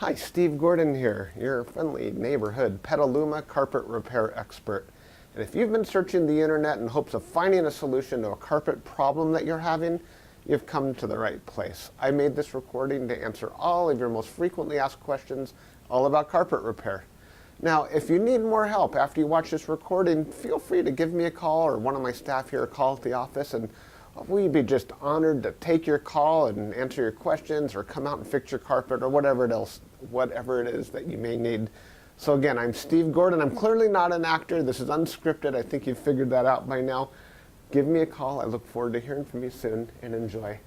Hi, Steve Gordon here, your friendly neighborhood Petaluma carpet repair expert. And if you've been searching the internet in hopes of finding a solution to a carpet problem that you're having, you've come to the right place. I made this recording to answer all of your most frequently asked questions all about carpet repair. Now, if you need more help after you watch this recording, feel free to give me a call or one of my staff here a call at the office, and we'd be just honored to take your call and answer your questions or come out and fix your carpet or whatever it is that you may need. So again, I'm Steve Gordon. I'm clearly not an actor. This is unscripted. I think you've figured that out by now. Give me a call. I look forward to hearing from you soon, and enjoy.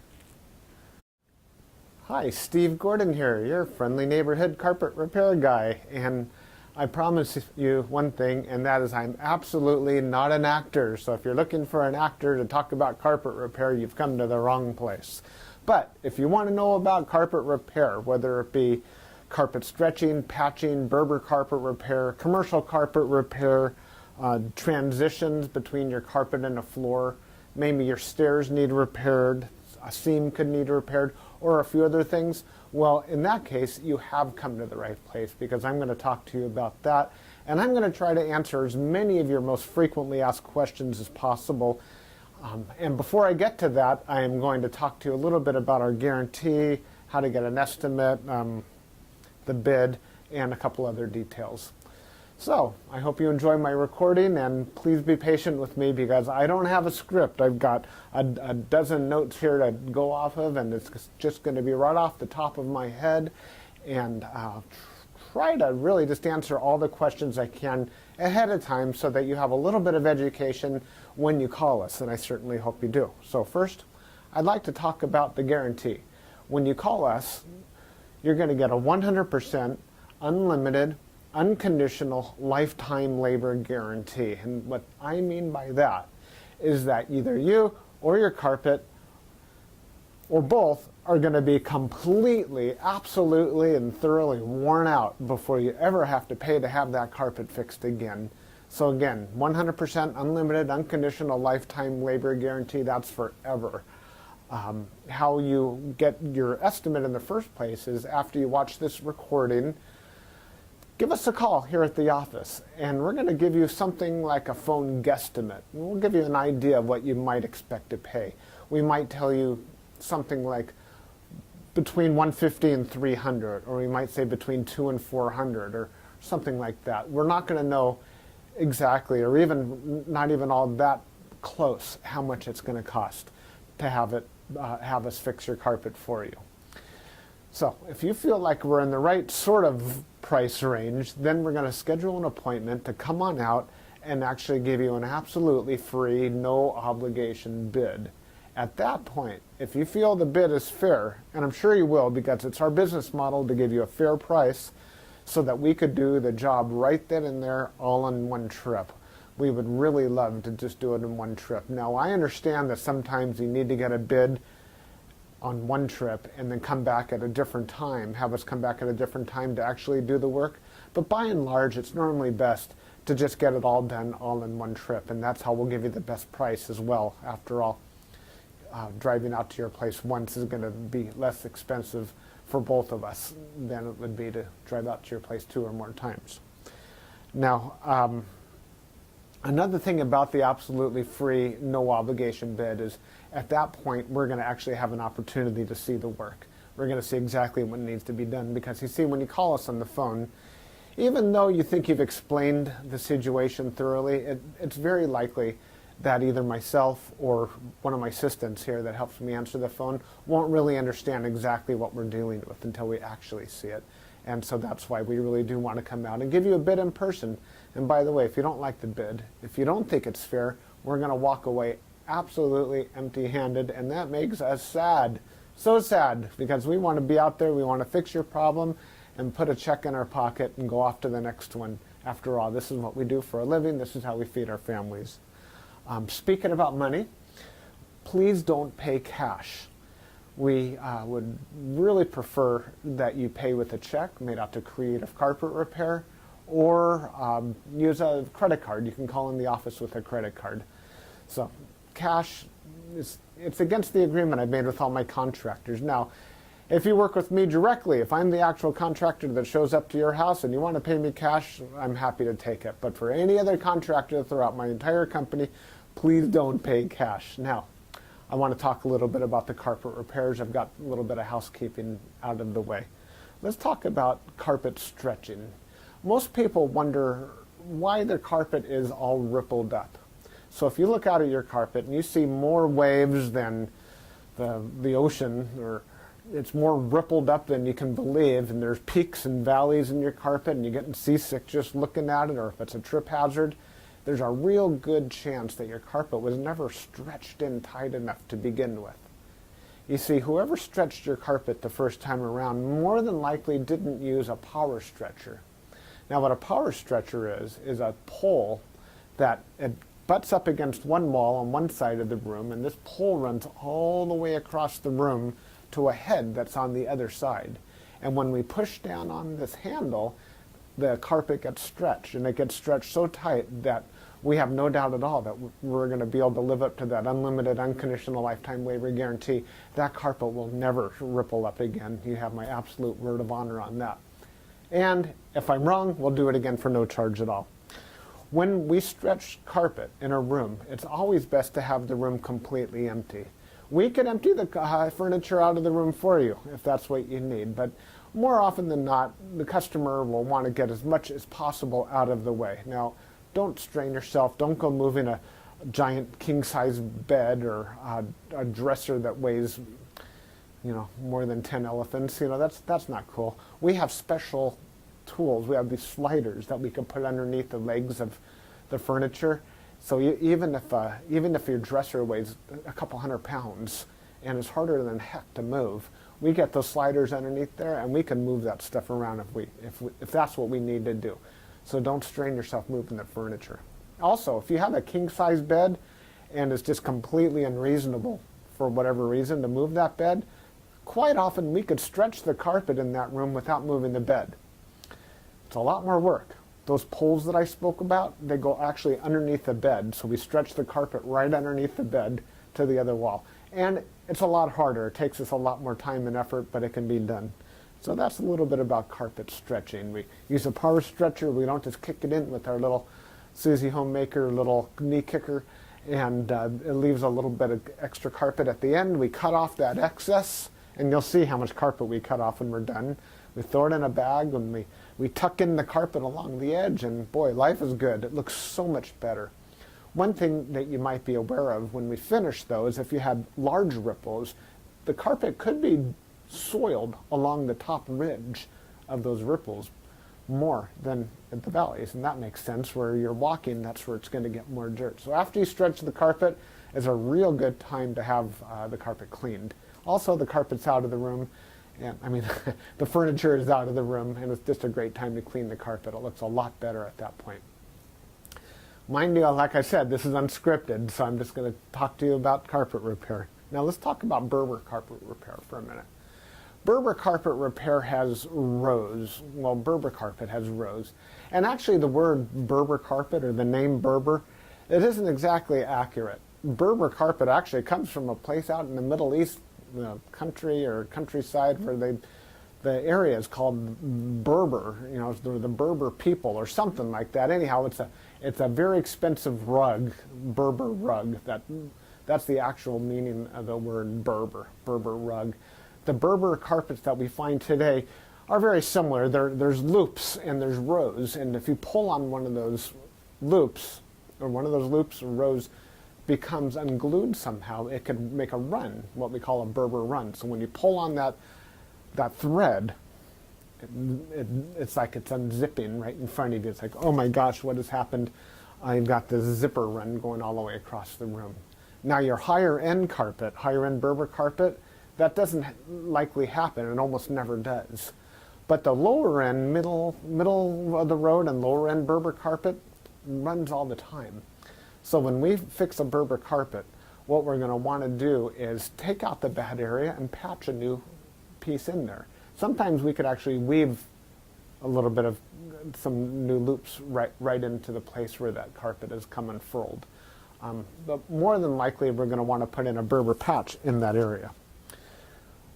Hi, Steve Gordon here, your friendly neighborhood carpet repair guy. And I promise you one thing, and that is I'm absolutely not an actor. So if you're looking for an actor to talk about carpet repair, you've come to the wrong place. But if you want to know about carpet repair, whether it be carpet stretching, patching, Berber carpet repair, commercial carpet repair, transitions between your carpet and a floor, maybe your stairs need repaired, a seam could need repaired, or a few other things, well, in that case, you have come to the right place, because I'm going to talk to you about that, and I'm going to try to answer as many of your most frequently asked questions as possible. And before I get to that, I am going to talk to you a little bit about our guarantee, how to get an estimate, the bid, and a couple other details. So, I hope you enjoy my recording, and please be patient with me because I don't have a script. I've got a dozen notes here to go off of, and it's just going to be right off the top of my head, and try to really just answer all the questions I can ahead of time so that you have a little bit of education when you call us, and I certainly hope you do. So first, I'd like to talk about the guarantee. When you call us, you're going to get a 100% unlimited, unconditional lifetime labor guarantee. And what I mean by that is that either you or your carpet or both are going to be completely, absolutely, and thoroughly worn out before you ever have to pay to have that carpet fixed again. So again, 100% unlimited, unconditional lifetime labor guarantee, that's forever. How you get your estimate in the first place is after you watch this recording, give us a call here at the office, and we're going to give you something like a phone guesstimate. We'll give you an idea of what you might expect to pay. We might tell you something like between $150 and $300, or we might say between $200 and $400, or something like that. We're not going to know exactly, or even not even all that close, how much it's going to cost to have us fix your carpet for you. So if you feel like we're in the right sort of price range, then we're going to schedule an appointment to come on out and actually give you an absolutely free, no obligation bid. At that point, if you feel the bid is fair, and I'm sure you will because it's our business model to give you a fair price so that we could do the job right then and there all in one trip. We would really love to just do it in one trip. Now, I understand that sometimes you need to get a bid on one trip and then come back at a different time, have us come back at a different time to actually do the work. But by and large, it's normally best to just get it all done all in one trip, and that's how we'll give you the best price as well. After all, driving out to your place once is going to be less expensive for both of us than it would be to drive out to your place 2 or more times. Now, another thing about the absolutely free, no obligation bid is at that point we're going to actually have an opportunity to see the work. We're going to see exactly what needs to be done, because you see, when you call us on the phone, even though you think you've explained the situation thoroughly, it's very likely that either myself or one of my assistants here that helps me answer the phone won't really understand exactly what we're dealing with until we actually see it. And so that's why we really do want to come out and give you a bid in person. And by the way, if you don't like the bid, if you don't think it's fair, we're going to walk away absolutely empty-handed, and that makes us sad. So sad, because we want to be out there, we want to fix your problem and put a check in our pocket and go off to the next one. After all, this is what we do for a living. This is how we feed our families. Speaking about money, please don't pay cash. We would really prefer that you pay with a check made out to Creative Carpet Repair, or use a credit card. You can call in the office with a credit card. So cash, it's against the agreement I've made with all my contractors. Now, If you work with me directly, if I'm the actual contractor that shows up to your house and you want to pay me cash, I'm happy to take it. But for any other contractor throughout my entire company, please don't pay cash. Now, I want to talk a little bit about the carpet repairs. I've got a little bit of housekeeping out of the way. Let's talk about carpet stretching. Most people wonder why their carpet is all rippled up. So if you look out at your carpet and you see more waves than the ocean, or it's more rippled up than you can believe, and there's peaks and valleys in your carpet and you're getting seasick just looking at it, or if it's a trip hazard, there's a real good chance that your carpet was never stretched in tight enough to begin with. You see, whoever stretched your carpet the first time around more than likely didn't use a power stretcher. Now what a power stretcher is a pole that it butts up against one wall on one side of the room, and this pole runs all the way across the room to a head that's on the other side. And when we push down on this handle, the carpet gets stretched, and it gets stretched so tight that we have no doubt at all that we're going to be able to live up to that unlimited, unconditional lifetime waiver guarantee. That carpet will never ripple up again. You have my absolute word of honor on that. And if I'm wrong, we'll do it again for no charge at all. When we stretch carpet in a room, it's always best to have the room completely empty. We could empty the furniture out of the room for you if that's what you need, but more often than not, the customer will want to get as much as possible out of the way. Now, don't strain yourself. Don't go moving a giant king-size bed or a dresser that weighs, more than 10 elephants. That's not cool. We have special tools. We have these sliders that we can put underneath the legs of the furniture. So even if your dresser weighs a couple 100 pounds and it's harder than heck to move, we get those sliders underneath there and we can move that stuff around if that's what we need to do. So don't strain yourself moving the furniture. Also, if you have a king-size bed and it's just completely unreasonable for whatever reason to move that bed, quite often we could stretch the carpet in that room without moving the bed. It's a lot more work. Those poles that I spoke about, they go actually underneath the bed, so we stretch the carpet right underneath the bed to the other wall. And it's a lot harder. It takes us a lot more time and effort, but it can be done. So that's a little bit about carpet stretching. We use a power stretcher. We don't just kick it in with our little Susie Homemaker little knee kicker, and it leaves a little bit of extra carpet at the end. We cut off that excess, and you'll see how much carpet we cut off when we're done. We throw it in a bag, and we tuck in the carpet along the edge, and boy, life is good. It looks so much better. One thing that you might be aware of when we finish though is if you had large ripples, the carpet could be soiled along the top ridge of those ripples more than at the valleys, and that makes sense. Where you're walking, that's where it's going to get more dirt. So after you stretch the carpet is a real good time to have the carpet cleaned. Also, the carpet's out of the room, and the furniture is out of the room, and it's just a great time to clean the carpet. It looks a lot better at that point. Mind you, like I said, this is unscripted, so I'm just going to talk to you about carpet repair. Now let's talk about Berber carpet repair for a minute. Berber carpet repair has rows. Well, Berber carpet has rows. And actually the word Berber carpet, or the name Berber, it isn't exactly accurate. Berber carpet actually comes from a place out in the Middle East, country or countryside, where the area is called Berber, the Berber people or something like that. Anyhow, it's a very expensive rug, Berber rug. That's the actual meaning of the word Berber rug. The Berber carpets that we find today are very similar. There's loops and there's rows, and if you pull on one of those loops, or rows becomes unglued somehow, it could make a run, what we call a Berber run. So when you pull on that thread, it's like it's unzipping right in front of you. It's like, oh my gosh, what has happened? I've got this zipper run going all the way across the room. Now your higher end Berber carpet, that doesn't likely happen. It almost never does. But the lower end, middle of the road and lower end Berber carpet runs all the time. So when we fix a Berber carpet, what we're going to want to do is take out the bad area and patch a new piece in there. Sometimes we could actually weave a little bit of some new loops right into the place where that carpet has come unfurled. But more than likely, we're going to want to put in a Berber patch in that area.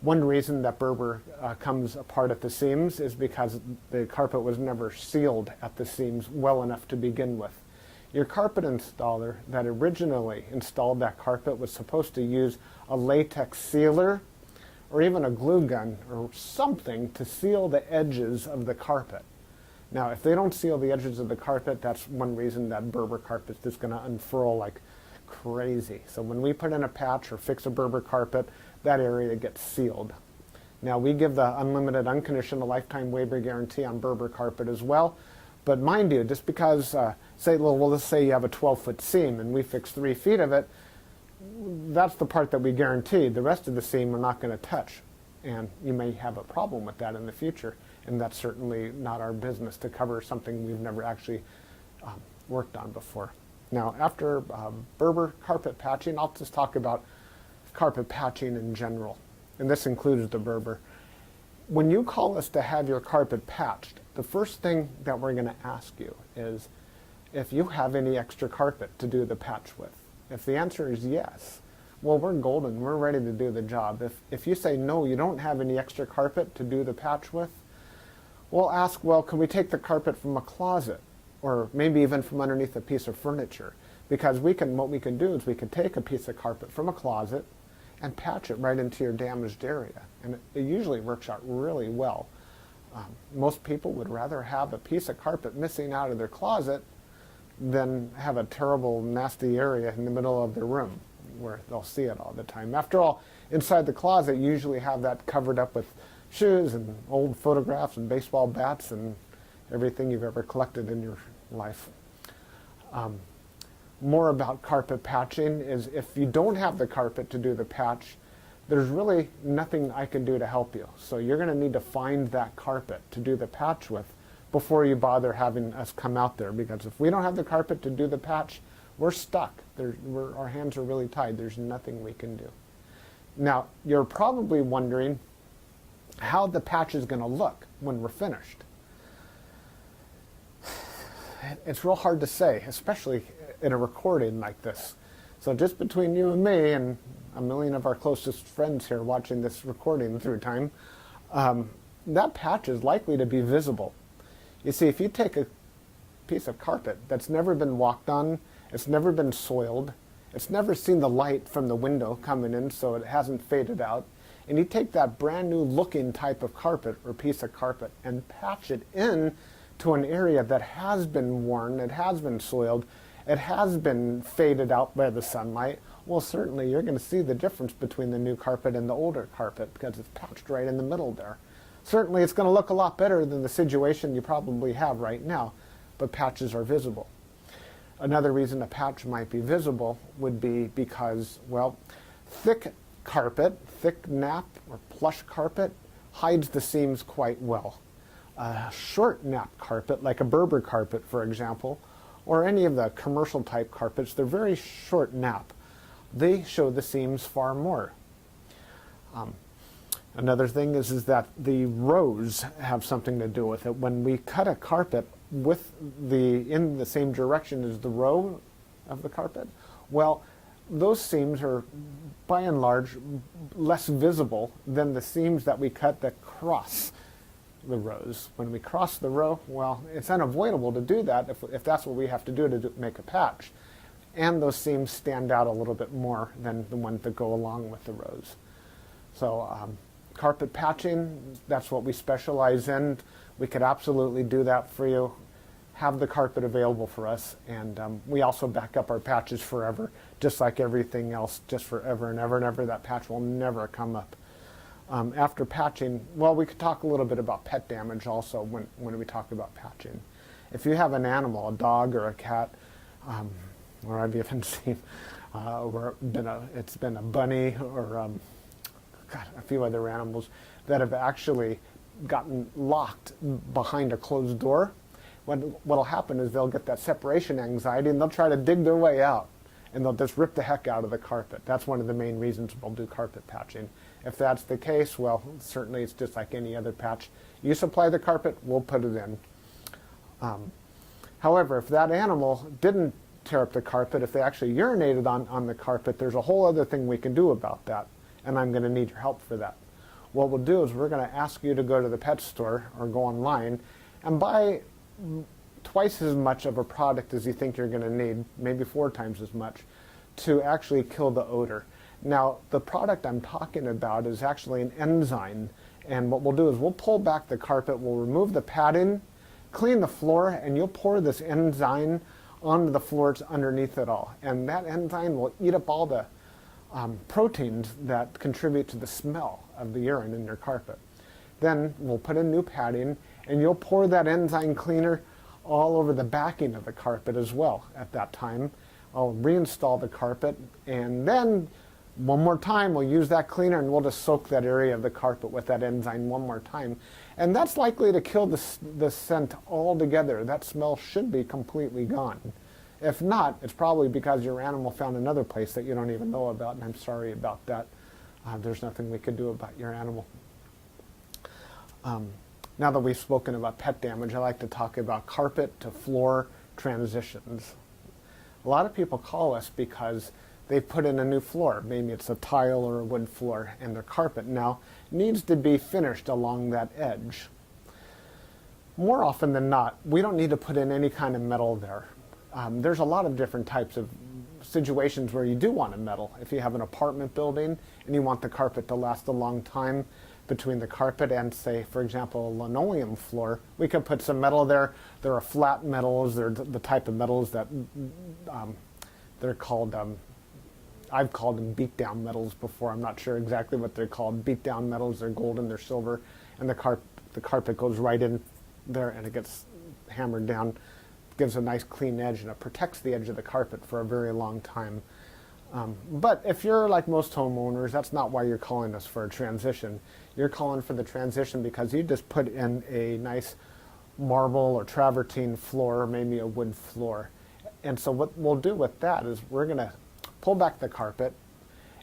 One reason that Berber comes apart at the seams is because the carpet was never sealed at the seams well enough to begin with. Your carpet installer that originally installed that carpet was supposed to use a latex sealer or even a glue gun or something to seal the edges of the carpet. Now, if they don't seal the edges of the carpet, that's one reason that Berber carpet is just going to unfurl like crazy. So when we put in a patch or fix a Berber carpet, that area gets sealed. Now, we give the unlimited, unconditional lifetime waiver guarantee on Berber carpet as well. But mind you, just because, let's say you have a 12-foot seam and we fix 3 feet of it, that's the part that we guarantee. The rest of the seam we're not going to touch. And you may have a problem with that in the future. And that's certainly not our business to cover something we've never actually worked on before. Now, after Berber carpet patching, I'll just talk about carpet patching in general. And this includes the Berber. When you call us to have your carpet patched, the first thing that we're going to ask you is if you have any extra carpet to do the patch with. If the answer is yes, well, we're golden. We're ready to do the job. If you say no, you don't have any extra carpet to do the patch with, we'll ask, well, can we take the carpet from a closet or maybe even from underneath a piece of furniture? Because what we can do is we can take a piece of carpet from a closet and patch it right into your damaged area. And it usually works out really well. Most people would rather have a piece of carpet missing out of their closet than have a terrible, nasty area in the middle of their room where they'll see it all the time. After all, inside the closet, you usually have that covered up with shoes and old photographs and baseball bats and everything you've ever collected in your life. More about carpet patching is if you don't have the carpet to do the patch, there's really nothing I can do to help you. So you're going to need to find that carpet to do the patch with before you bother having us come out there, because if we don't have the carpet to do the patch, we're stuck. Our hands are really tied. There's nothing we can do. Now, you're probably wondering how the patch is going to look when we're finished. It's real hard to say, especially in a recording like this. So just between you and me and a million of our closest friends here watching this recording through time, that patch is likely to be visible. You see, if you take a piece of carpet that's never been walked on, it's never been soiled, it's never seen the light from the window coming in so it hasn't faded out, and you take that brand new looking type of carpet or piece of carpet and patch it in to an area that has been worn, it has been soiled, it has been faded out by the sunlight, well, certainly you're going to see the difference between the new carpet and the older carpet because it's patched right in the middle there. Certainly it's going to look a lot better than the situation you probably have right now, but patches are visible. Another reason a patch might be visible would be because, well, thick carpet, thick nap or plush carpet hides the seams quite well. Short nap carpet, like a Berber carpet, for example, or any of the commercial type carpets, they're very short nap. They show the seams far more. Another thing is that the rows have something to do with it. When we cut a carpet in the same direction as the row of the carpet, well, those seams are by and large less visible than the seams that we cut that cross the rows. When we cross the row, well, it's unavoidable to do that if that's what we have to do to make a patch. And those seams stand out a little bit more than the ones that go along with the rows. So carpet patching, that's what we specialize in. We could absolutely do that for you. Have the carpet available for us, and we also back up our patches forever, just like everything else, just forever and ever and ever. That patch will never come up. After patching, well, we could talk a little bit about pet damage also when we talk about patching. If you have an animal, a dog or a cat, or I've even seen where it's been a bunny or a few other animals that have actually gotten locked behind a closed door. What'll happen is they'll get that separation anxiety and they'll try to dig their way out and they'll just rip the heck out of the carpet. That's one of the main reasons we'll do carpet patching. If that's the case, well, certainly it's just like any other patch. You supply the carpet, we'll put it in. However, if that animal didn't tear up the carpet, if they actually urinated on the carpet, there's a whole other thing we can do about that, and I'm going to need your help for that. what we'll do is we're going to ask you to go to the pet store or go online and buy twice as much of a product as you think you're going to need, maybe 4 times as much, to actually kill the odor. Now, the product I'm talking about is actually an enzyme, and what we'll do is we'll pull back the carpet, we'll remove the padding, clean the floor, and you'll pour this enzyme onto the floors underneath it all. And that enzyme will eat up all the proteins that contribute to the smell of the urine in your carpet. Then we'll put in new padding, and you'll pour that enzyme cleaner all over the backing of the carpet as well at that time. I'll reinstall the carpet, and then one more time we'll use that cleaner and we'll just soak that area of the carpet with that enzyme one more time. And that's likely to kill the scent altogether. That smell should be completely gone. If not, it's probably because your animal found another place that you don't even know about, and I'm sorry about that. There's nothing we could do about your animal. Now that we've spoken about pet damage, I like to talk about carpet to floor transitions. A lot of people call us because they put in a new floor. Maybe it's a tile or a wood floor, and their carpet now needs to be finished along that edge. More often than not, we don't need to put in any kind of metal there. There's a lot of different types of situations where you do want a metal. If you have an apartment building and you want the carpet to last a long time between the carpet and, say, for example, a linoleum floor, we could put some metal there. There are flat metals. They're the type of metals that they're called, I've called them beat-down metals before. I'm not sure exactly what they're called. Beat-down metals, they're golden, they're silver, and the carpet goes right in there and it gets hammered down. Gives a nice clean edge, and it protects the edge of the carpet for a very long time. But if you're like most homeowners, that's not why you're calling us for a transition. You're calling for the transition because you just put in a nice marble or travertine floor, or maybe a wood floor. And so what we'll do with that is we're going to pull back the carpet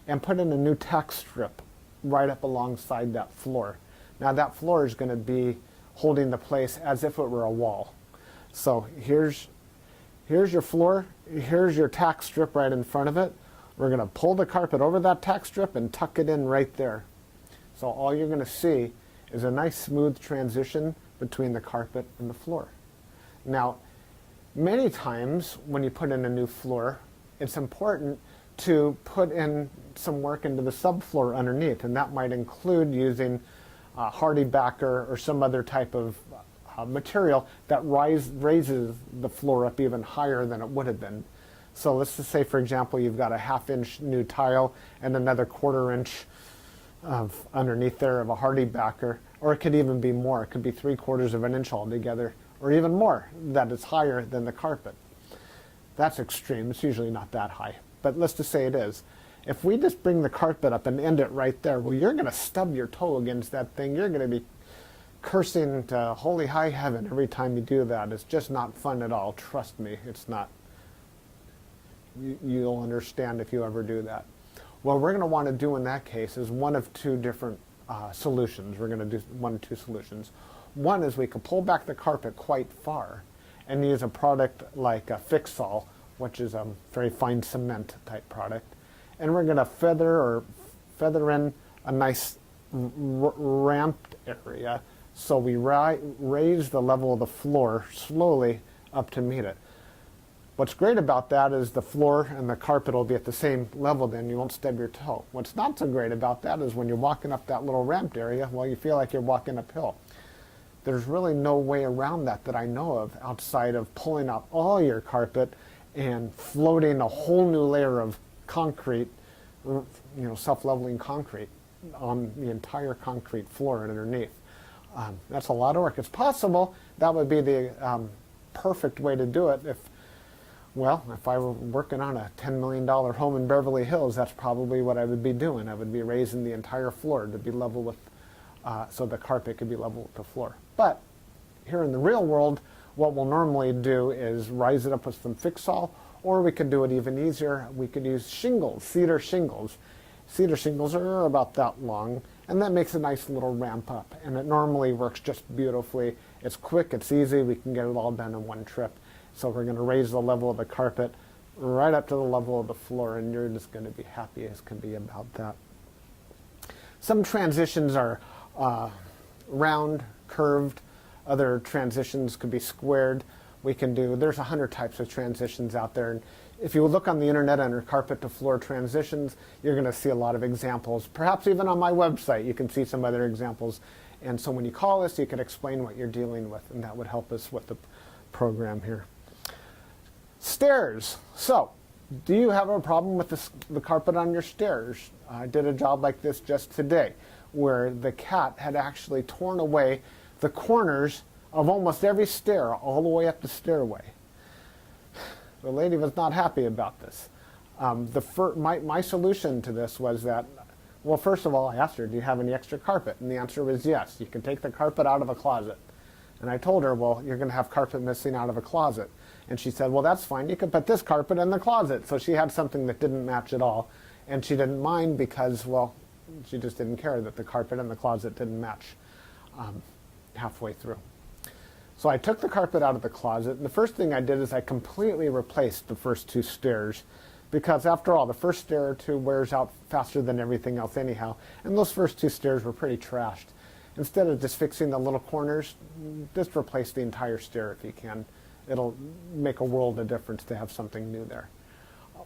and put in a new tack strip right up alongside that floor. Now that floor is going to be holding the place as if it were a wall. So here's your floor, here's your tack strip right in front of it. We're going to pull the carpet over that tack strip and tuck it in right there. So all you're going to see is a nice smooth transition between the carpet and the floor. Now, many times when you put in a new floor, it's important to put in some work into the subfloor underneath, and that might include using hardy backer or some other type of material that raises the floor up even higher than it would have been. So let's just say, for example, you've got a 1/2 inch new tile and another 1/4 inch of underneath there of a hardy backer, or it could even be more. It could be 3/4 of an inch altogether, or even more, that is higher than the carpet. That's extreme. It's usually not that high, but let's just say it is. If we just bring the carpet up and end it right there, well, you're going to stub your toe against that thing. You're going to be cursing to holy high heaven every time you do that. It's just not fun at all. Trust me, it's not. You'll understand if you ever do that. What we're going to want to do in that case is one of 2 different solutions. We're going to do 1 of 2 solutions. One is we can pull back the carpet quite far and use a product like a Fix-All, which is a very fine cement type product. And we're going to feather in a nice ramped area, so we raise the level of the floor slowly up to meet it. What's great about that is the floor and the carpet will be at the same level, then you won't stub your toe. What's not so great about that is when you're walking up that little ramped area, well, you feel like you're walking uphill. There's really no way around that I know of outside of pulling out all your carpet and floating a whole new layer of concrete, self-leveling concrete on the entire concrete floor underneath. That's a lot of work. It's possible that would be the perfect way to do it if I were working on a $10 million home in Beverly Hills. That's probably what I would be doing. I would be raising the entire floor to be level with, so the carpet could be level with the floor. But here in the real world, what we'll normally do is rise it up with some Fix-All, or we could do it even easier. We could use shingles, cedar shingles. Cedar shingles are about that long, and that makes a nice little ramp up, and it normally works just beautifully. It's quick, it's easy, we can get it all done in one trip. So we're going to raise the level of the carpet right up to the level of the floor, and you're just going to be happy as can be about that. Some transitions are round, curved. Other transitions could be squared. There's 100 types of transitions out there. And if you look on the internet under carpet to floor transitions, you're going to see a lot of examples. Perhaps even on my website, you can see some other examples. And so when you call us, you can explain what you're dealing with, and that would help us with the program here. Stairs. So, do you have a problem with the carpet on your stairs? I did a job like this just today, where the cat had actually torn away the corners of almost every stair all the way up the stairway. The lady was not happy about this. My solution to this was that, well, first of all, I asked her, do you have any extra carpet? And the answer was yes. You can take the carpet out of a closet. And I told her, well, you're going to have carpet missing out of a closet. And she said, well, that's fine. You can put this carpet in the closet. So she had something that didn't match at all. And she didn't mind because, well, she just didn't care that the carpet in the closet didn't match halfway through. So I took the carpet out of the closet, and the first thing I did is I completely replaced the first two stairs, because after all, the first stair or two wears out faster than everything else anyhow, and those first two stairs were pretty trashed. Instead of just fixing the little corners, just replace the entire stair if you can. It'll make a world of difference to have something new there.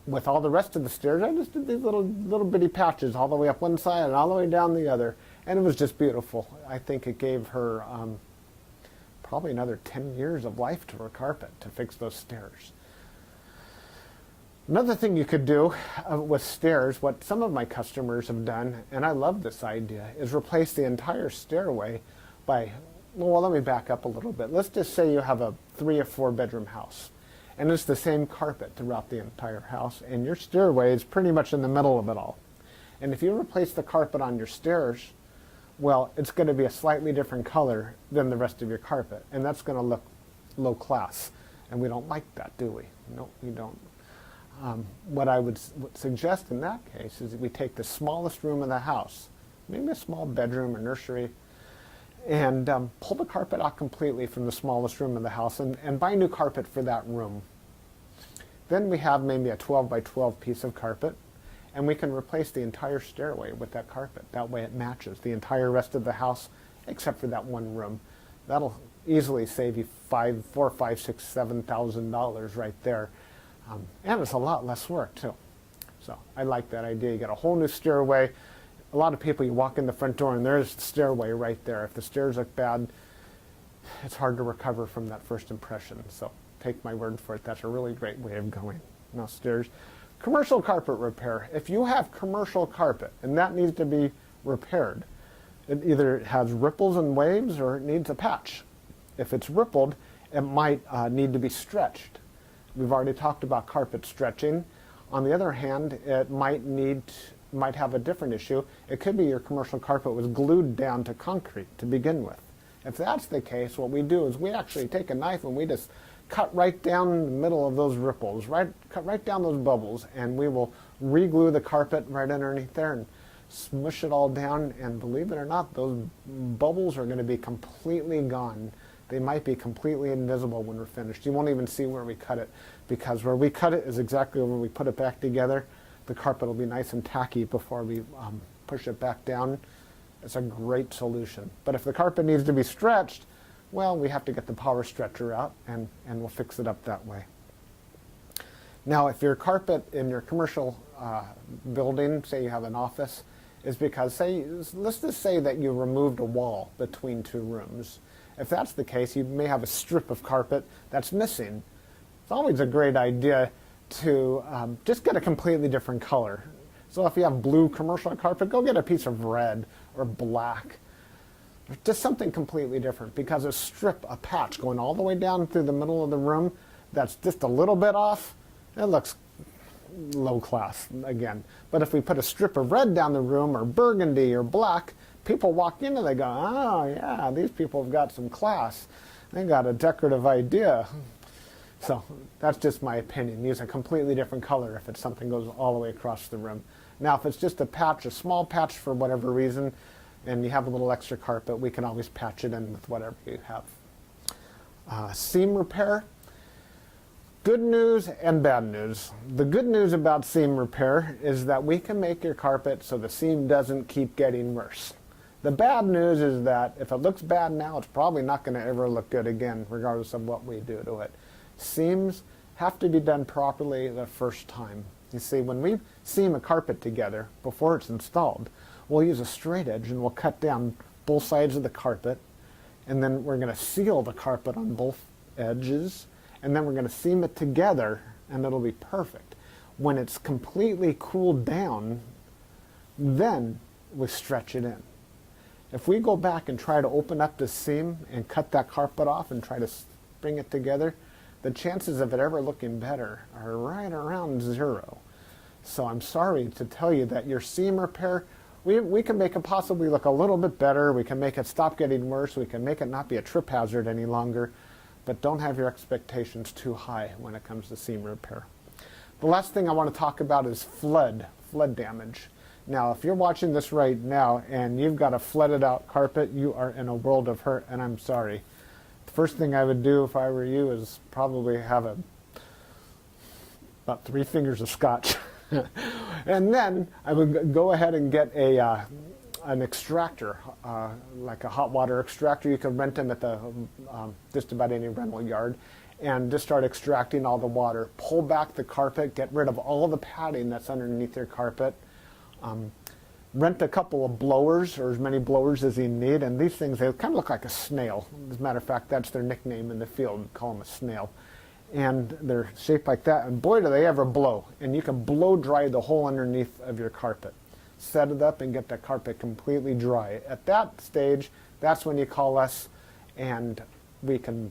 With all the rest of the stairs, I just did these little bitty patches all the way up one side and all the way down the other, and it was just beautiful. I think it gave her probably another 10 years of life to her carpet to fix those stairs. Another thing you could do with stairs, what some of my customers have done, and I love this idea, is replace the entire stairway by, well, let me back up a little bit. Let's just say you have a 3 or 4 bedroom house, and it's the same carpet throughout the entire house, and your stairway is pretty much in the middle of it all. And if you replace the carpet on your stairs, well, it's going to be a slightly different color than the rest of your carpet, and that's going to look low class, and we don't like that, do we? No, we don't. What I would suggest in that case is that we take the smallest room of the house, maybe a small bedroom or nursery, and pull the carpet out completely from the smallest room of the house and buy new carpet for that room. Then we have maybe a 12 by 12 piece of carpet, and we can replace the entire stairway with that carpet. That way it matches the entire rest of the house except for that one room. That'll easily save you $4,000, $5,000, $6,000, $7,000 right there. And it's a lot less work too. So I like that idea. You get a whole new stairway. A lot of people, you walk in the front door and there's the stairway right there. If the stairs look bad, it's hard to recover from that first impression. So take my word for it. That's a really great way of going. Now stairs. Commercial carpet repair. If you have commercial carpet and that needs to be repaired, it either has ripples and waves or it needs a patch. If it's rippled, it might need to be stretched. We've already talked about carpet stretching. On the other hand, it might have a different issue. It could be your commercial carpet was glued down to concrete to begin with. If that's the case, what we do is we actually take a knife and we just cut right down the middle of those ripples, cut right down those bubbles, and we will re-glue the carpet right underneath there and smush it all down, and believe it or not, those bubbles are going to be completely gone. They might be completely invisible when we're finished. You won't even see where we cut it, because where we cut it is exactly where we put it back together. The carpet will be nice and tacky before we push it back down. It's a great solution. But if the carpet needs to be stretched, well, we have to get the power stretcher out, and we'll fix it up that way. Now, if your carpet in your commercial building, say you have an office, is because, let's just say that you removed a wall between two rooms. If that's the case, you may have a strip of carpet that's missing. It's always a great idea to just get a completely different color. So if you have blue commercial carpet, go get a piece of red or black. Just something completely different, because a patch going all the way down through the middle of the room that's just a little bit off, it looks low class again. But if we put a strip of red down the room, or burgundy or black, people walk in and they go, oh yeah, these people have got some class. They got a decorative idea. So that's just my opinion. Use a completely different color if it's something goes all the way across the room. Now if it's just a patch, a small patch for whatever reason, and you have a little extra carpet, we can always patch it in with whatever you have. Seam repair. Good news and bad news. The good news about seam repair is that we can make your carpet so the seam doesn't keep getting worse. The bad news is that if it looks bad now, it's probably not going to ever look good again, regardless of what we do to it. Seams have to be done properly the first time. You see, when we seam a carpet together before it's installed, we'll use a straight edge and we'll cut down both sides of the carpet, and then we're going to seal the carpet on both edges, and then we're going to seam it together, and it'll be perfect. When it's completely cooled down, then we stretch it in. If we go back and try to open up the seam and cut that carpet off and try to bring it together, the chances of it ever looking better are right around 0. So I'm sorry to tell you that your seam repair, we can make it possibly look a little bit better. We can make it stop getting worse. We can make it not be a trip hazard any longer. But don't have your expectations too high when it comes to seam repair. The last thing I want to talk about is flood damage. Now, if you're watching this right now and you've got a flooded out carpet, you are in a world of hurt, and I'm sorry. The first thing I would do if I were you is probably have about 3 fingers of scotch. And then I would go ahead and get an extractor, like a hot water extractor. You can rent them at the just about any rental yard, and just start extracting all the water. Pull back the carpet, get rid of all the padding that's underneath your carpet. Rent a couple of blowers, or as many blowers as you need, and these things, they kind of look like a snail. As a matter of fact, that's their nickname in the field. We call them a snail. And they're shaped like that, and boy do they ever blow. And you can blow dry the whole underneath of your carpet. Set it up and get the carpet completely dry. At that stage, that's when you call us, and we can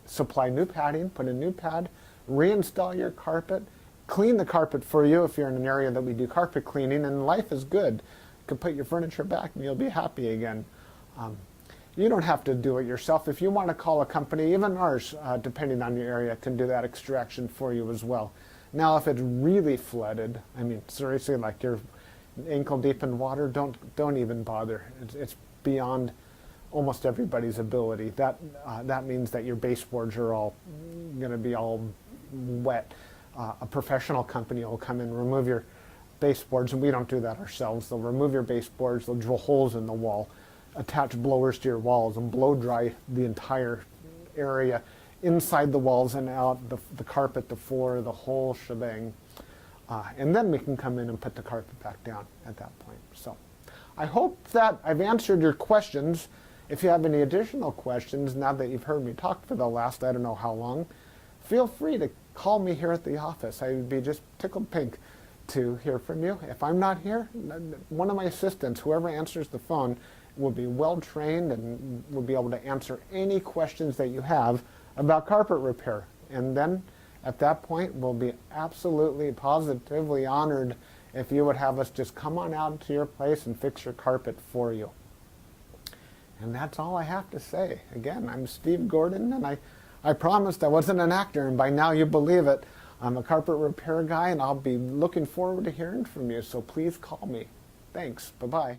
supply new padding, put a new pad, reinstall your carpet, clean the carpet for you if you're in an area that we do carpet cleaning, and life is good. You can put your furniture back and you'll be happy again. You don't have to do it yourself. If you want to call a company, even ours, depending on your area, can do that extraction for you as well. Now, if it's really flooded, I mean, seriously, like you're ankle deep in water, don't even bother. It's beyond almost everybody's ability. That means that your baseboards are all going to be all wet. A professional company will come and remove your baseboards, and we don't do that ourselves. They'll remove your baseboards, they'll drill holes in the wall, attach blowers to your walls, and blow dry the entire area, inside the walls and out, the carpet, the floor, the whole shebang. And then we can come in and put the carpet back down at that point. So I hope that I've answered your questions. If you have any additional questions, now that you've heard me talk for the last I don't know how long, feel free to call me here at the office. I would be just tickled pink to hear from you. If I'm not here, one of my assistants, whoever answers the phone, will be well trained and will be able to answer any questions that you have about carpet repair. And then at that point, we'll be absolutely positively honored if you would have us just come on out to your place and fix your carpet for you. And that's all I have to say. Again, I'm Steve Gordon, and I promised I wasn't an actor, and by now you believe it. I'm a carpet repair guy, and I'll be looking forward to hearing from you, so please call me. Thanks. Bye-bye.